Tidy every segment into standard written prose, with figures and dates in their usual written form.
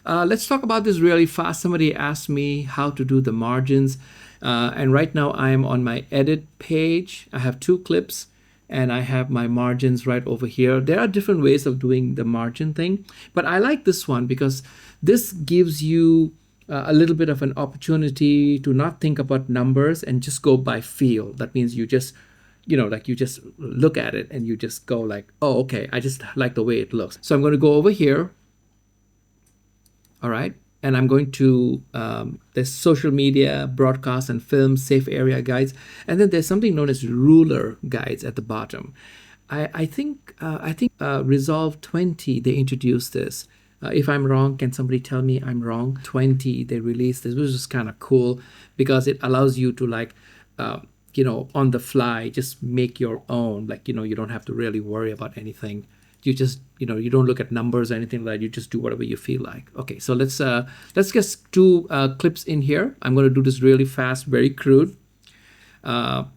let's talk about this really fast. Somebody asked me how to do the margins. And right now I am on my edit page. I have two clips and I have my margins right over here. There are different ways of doing the margin thing, but I like this one because this gives you a little bit of an opportunity to not think about numbers and just go by feel. That means you just, like you just look at it and you just go like, oh, okay, I just like the way it looks. So I'm going to go over here. All right. And I'm going to, there's social media, broadcast and film, safe area guides. And then there's something known as ruler guides at the bottom. I think Resolve 20, they introduced this. If I'm wrong, can somebody tell me I'm wrong? 20, they released this, which is kind of cool because it allows you to like, on the fly, just make your own. Like, you don't have to really worry about anything. You just, you don't look at numbers or anything like that. You just do whatever you feel like. Okay, so let's get two clips in here. I'm going to do this really fast, very crude. So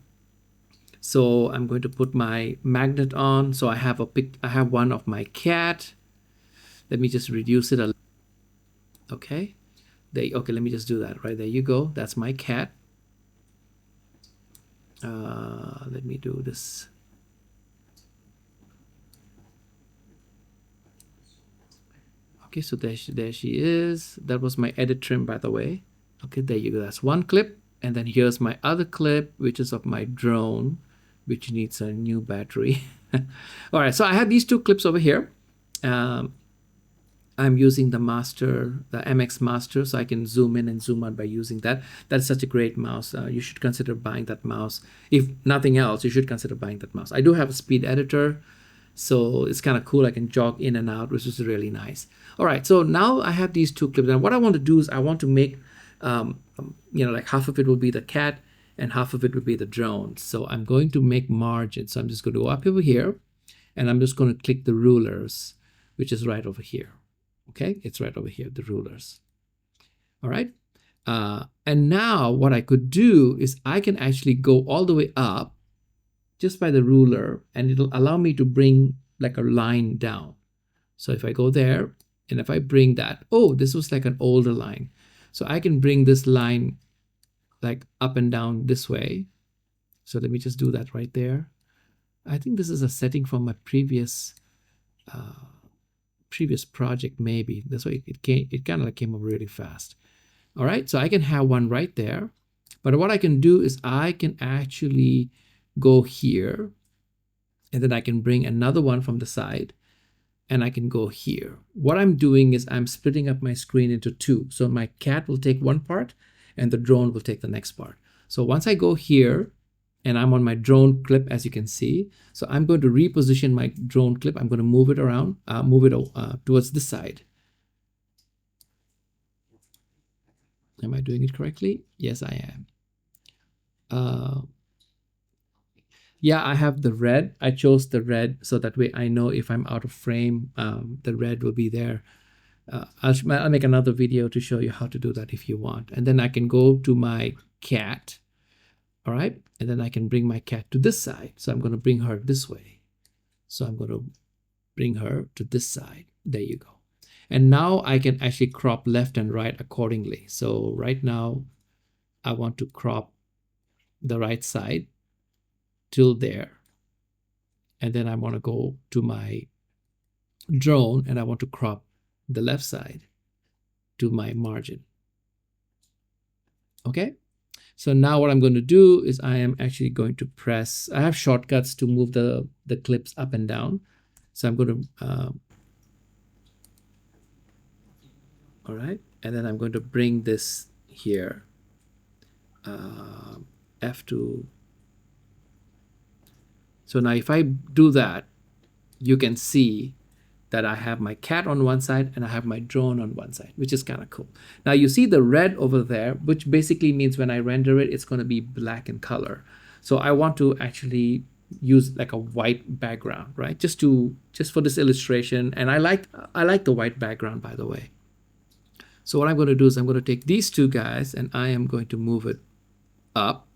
I'm going to put my magnet on. So I have one of my cat. Let me just reduce it a little. Okay. Okay, let me just do that. Right there you go. That's my cat. Let me do this. Okay, so there she is. That was my edit trim, by the way. Okay, there you go. That's one clip. And then here's my other clip, which is of my drone, which needs a new battery. All right, so I have these two clips over here. I'm using the MX Master, so I can zoom in and zoom out by using that. That's such a great mouse. You should consider buying that mouse. If nothing else, you should consider buying that mouse. I do have a speed editor, so it's kind of cool. I can jog in and out, which is really nice. All right, so now I have these two clips. And what I want to do is I want to make, like half of it will be the cat and half of it will be the drone. So I'm going to make margins. So I'm just going to go up over here and I'm just going to click the rulers, which is right over here. Okay, it's right over here, the rulers. All right. And now what I could do is I can actually go all the way up just by the ruler, and it'll allow me to bring like a line down. So if I go there and if I bring that, oh, this was like an older line. So I can bring this line like up and down this way. So let me just do that right there. I think this is a setting from my previous project, maybe. That's why it kind of like came up really fast. All right, so I can have one right there. But what I can do is I can actually go here, and then I can bring another one from the side, and I can go here. What I'm doing is I'm splitting up my screen into two. So my cat will take one part, and the drone will take the next part. So once I go here, and I'm on my drone clip, as you can see. So I'm going to reposition my drone clip. I'm going to move it around, towards this side. Am I doing it correctly? Yes, I am. Yeah, I have the red. I chose the red so that way I know if I'm out of frame, the red will be there. I'll make another video to show you how to do that if you want. And then I can go to my cat. All right, and then I can bring my cat to this side. So I'm going to bring her this way. So I'm going to bring her to this side. There you go. And now I can actually crop left and right accordingly. So right now, I want to crop the right side till there. And then I want to go to my drone and I want to crop the left side to my margin. Okay. So now what I'm going to do is I am actually going to press, I have shortcuts to move the clips up and down. So I'm going to, all right. And then I'm going to bring this here, F2. So now if I do that, you can see that I have my cat on one side and I have my drone on one side, which is kind of cool. Now you see the red over there, which basically means when I render it, it's going to be black in color. So I want to actually use like a white background, right? Just for this illustration. And I like the white background, by the way. So what I'm going to do is I'm going to take these two guys and I am going to move it up.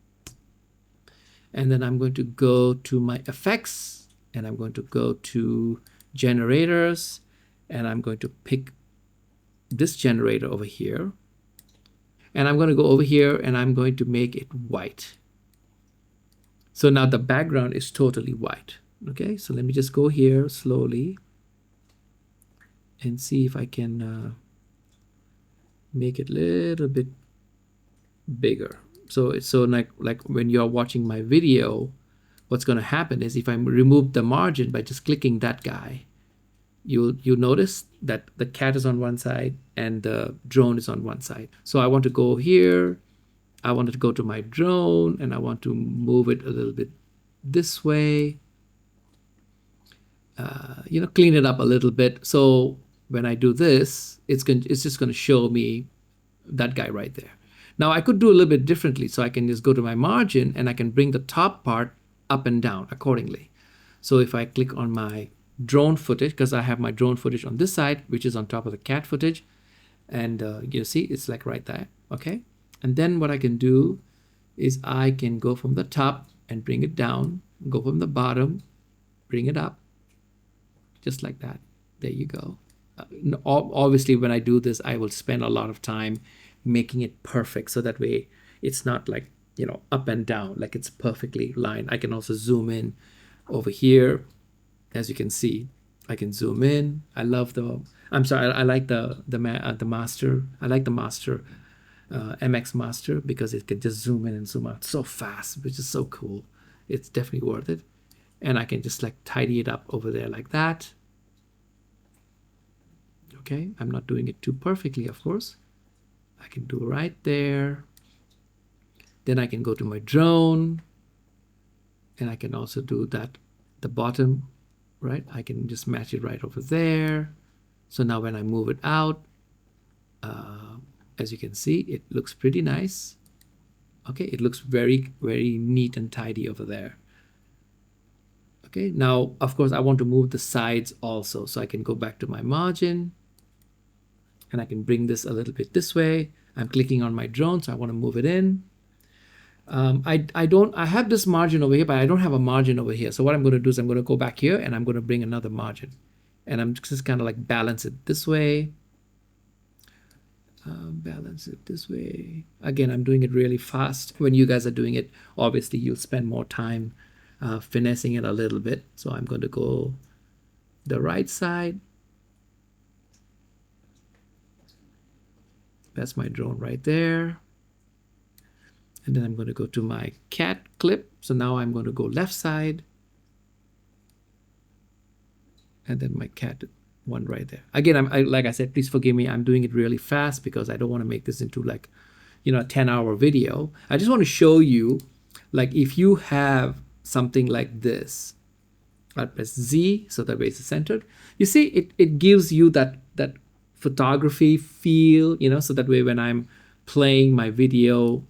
And then I'm going to go to my effects and I'm going to go to generators, and I'm going to pick this generator over here, and I'm going to go over here and I'm going to make it white. So now the background is totally white. Okay, so let me just go here slowly and see if I can make it a little bit bigger. So it's so like when you're watching my video, what's going to happen is if I remove the margin by just clicking that guy, you'll notice that the cat is on one side and the drone is on one side. So I want to go here. I want to go to my drone and I want to move it a little bit this way. Clean it up a little bit. So when I do this, it's just going to show me that guy right there. Now I could do a little bit differently. So I can just go to my margin and I can bring the top part up and down accordingly. So if I click on my drone footage, because I have my drone footage on this side, which is on top of the cat footage, and you see it's like right there. Okay. And then what I can do is I can go from the top and bring it down, go from the bottom, bring it up, just like that. There you go. Obviously, when I do this, I will spend a lot of time making it perfect. So that way it's not like, up and down, like it's perfectly lined. I can also zoom in over here. As you can see, I can zoom in. I like the master. I like the master, MX master, because it can just zoom in and zoom out so fast, which is so cool. It's definitely worth it. And I can just like tidy it up over there like that. Okay, I'm not doing it too perfectly, of course. I can do right there. Then I can go to my drone and I can also do that, the bottom, right? I can just match it right over there. So now when I move it out, as you can see, it looks pretty nice. Okay, it looks very, very neat and tidy over there. Okay, now, of course, I want to move the sides also. So I can go back to my margin and I can bring this a little bit this way. I'm clicking on my drone, so I want to move it in. I have this margin over here, but I don't have a margin over here. So what I'm going to do is I'm going to go back here and I'm going to bring another margin. And I'm just kind of like balance it this way. Balance it this way. Again, I'm doing it really fast. When you guys are doing it, obviously you'll spend more time finessing it a little bit. So I'm going to go the right side. That's my drone right there. And then I'm going to go to my cat clip. So now I'm going to go left side. And then my cat one right there. Again, like I said, please forgive me. I'm doing it really fast because I don't want to make this into like, a 10-hour video. I just want to show you, like if you have something like this, I'll press Z so that way it's centered. You see, it gives you that photography feel, so that way when I'm playing my video,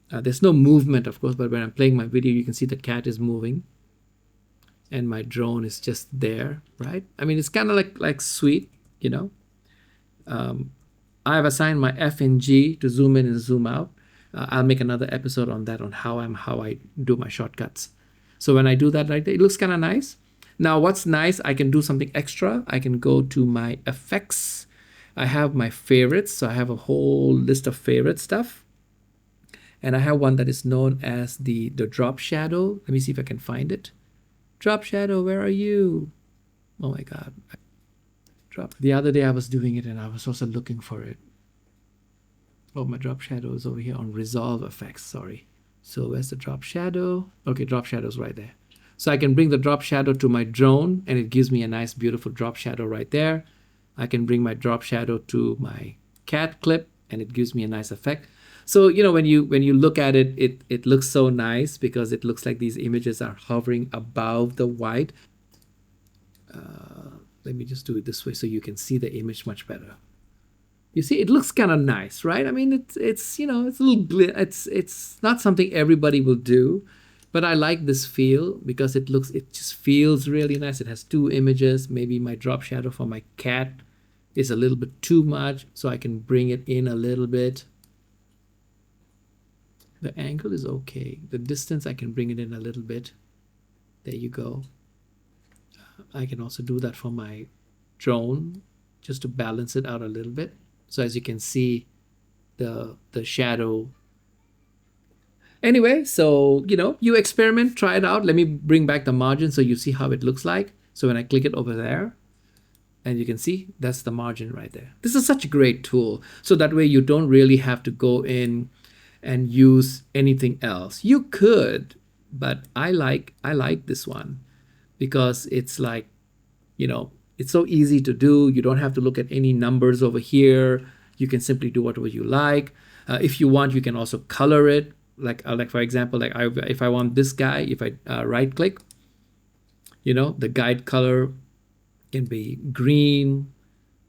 there's no movement, of course, but when I'm playing my video, you can see the cat is moving and my drone is just there, right? I mean, it's kind of like sweet, I have assigned my F and G to zoom in and zoom out. I'll make another episode on that, on how I do my shortcuts. So when I do that right there, it looks kind of nice. Now, what's nice, I can do something extra. I can go to my effects. I have my favorites. So I have a whole list of favorite stuff. And I have one that is known as the drop shadow. Let me see if I can find it. Drop shadow, where are you? Oh my God. The other day I was doing it and I was also looking for it. Oh, my drop shadow is over here on Resolve effects, sorry. So where's the drop shadow? Okay, drop shadow is right there. So I can bring the drop shadow to my drone and it gives me a nice, beautiful drop shadow right there. I can bring my drop shadow to my cat clip and it gives me a nice effect. So, when you look at it, it looks so nice because it looks like these images are hovering above the white. Let me just do it this way so you can see the image much better. You see, it looks kind of nice, right? I mean, it's it's a little, it's not something everybody will do, but I like this feel because it just feels really nice. It has two images. Maybe my drop shadow for my cat is a little bit too much, so I can bring it in a little bit. The angle is okay. The distance, I can bring it in a little bit. There you go. I can also do that for my drone just to balance it out a little bit. So as you can see, the shadow. Anyway, so you experiment, try it out. Let me bring back the margin so you see how it looks like. So when I click it over there, and you can see that's the margin right there. This is such a great tool. So that way you don't really have to go in and use anything else. You could, but I like this one because it's like, it's so easy to do. You don't have to look at any numbers over here. You can simply do whatever you like. If you want, you can also color it. Like for example, if I want this guy, if I right click, the guide color can be green.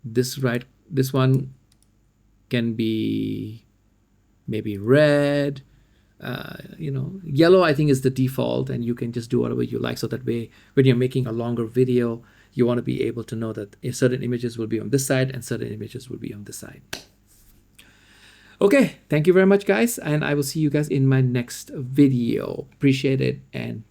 This one can be maybe red. Yellow I think is the default, and you can just do whatever you like. So that way, when you're making a longer video, you want to be able to know that certain images will be on this side and certain images will be on this side. Okay, thank you very much, guys, and I will see you guys in my next video. Appreciate it, and